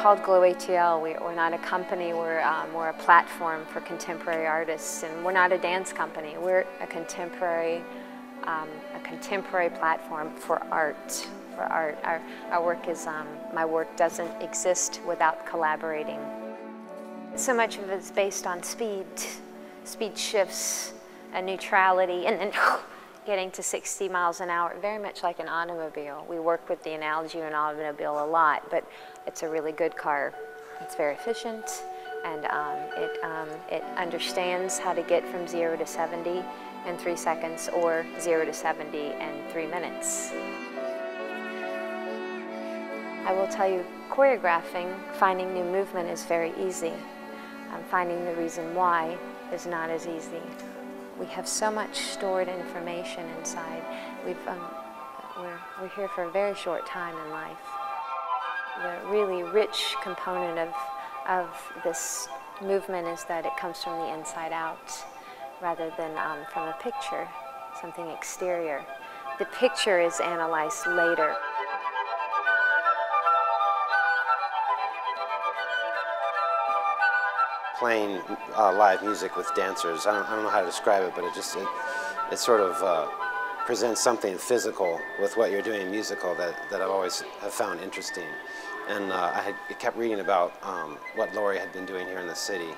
called gloATL. We're not a company, we're a platform for contemporary artists, and we're not a dance company. We're a contemporary platform for art. Our work is, my work doesn't exist without collaborating. So much of it is based on speed shifts, and neutrality, and then getting to 60 miles an hour, very much like an automobile. We work with the analogy of an automobile a lot, but it's a really good car. It's very efficient, and it understands how to get from 0 to 70 in 3 seconds, or 0 to 70 in 3 minutes. I will tell you, choreographing, finding new movement is very easy. Finding the reason why is not as easy. We have so much stored information inside. We're here for a very short time in life. The really rich component of this movement is that it comes from the inside out, rather than from a picture, something exterior. The picture is analyzed later. Playing live music with dancers, I don't know how to describe it, but it sort of presents something physical with what you're doing musical that I've always have found interesting. And I kept reading about what Lauri had been doing here in the city,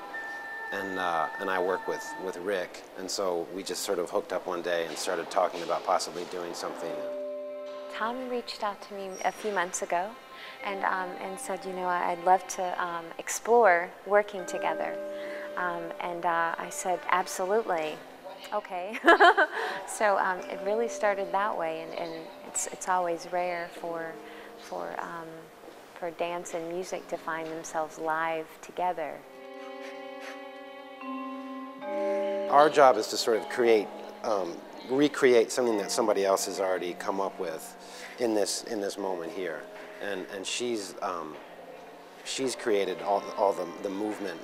and I work with Rick, and so we just sort of hooked up one day and started talking about possibly doing something. Tom reached out to me a few months ago and said, you know, I'd love to explore working together. And I said, absolutely, okay. So it really started that way, and it's always rare for dance and music to find themselves live together. Our job is to sort of create, recreate something that somebody else has already come up with in this moment here, and she's created all the movement,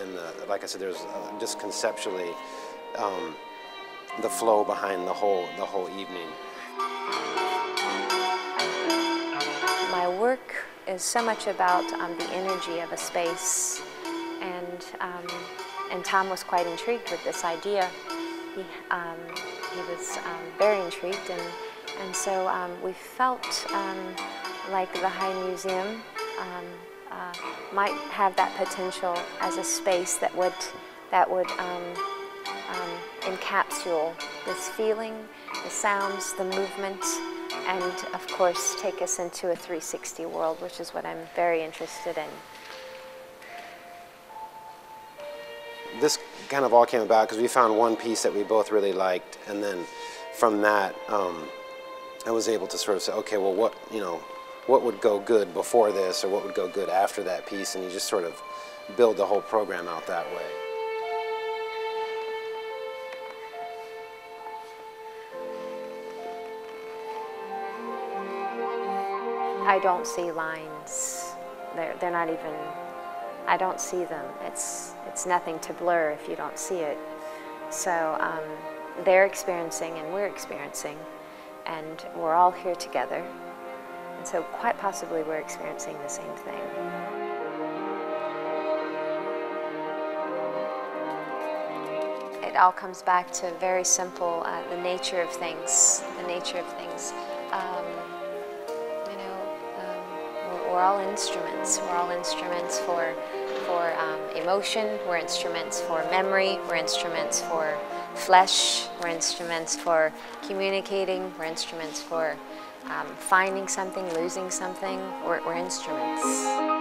and like I said, there's just conceptually the flow behind the whole evening. My work is so much about the energy of a space, and Tom was quite intrigued with this idea. He was very intrigued, and so we felt like the High Museum might have that potential as a space that would encapsulate this feeling, the sounds, the movement, and of course take us into a 360 world, which is what I'm very interested in. This kind of all came about because we found one piece that we both really liked, and then from that I was able to sort of say, okay, well, what would go good before this, or what would go good after that piece, and you just sort of build the whole program out that way. I don't see lines. They're not even, I don't see them. It's nothing to blur if you don't see it. So they're experiencing and we're experiencing, and we're all here together. And so quite possibly we're experiencing the same thing. It all comes back to very simple, the nature of things. The nature of things. We're all instruments. We're all instruments for emotion. We're instruments for memory. We're instruments for flesh. We're instruments for communicating. We're instruments for finding something, losing something. We're instruments.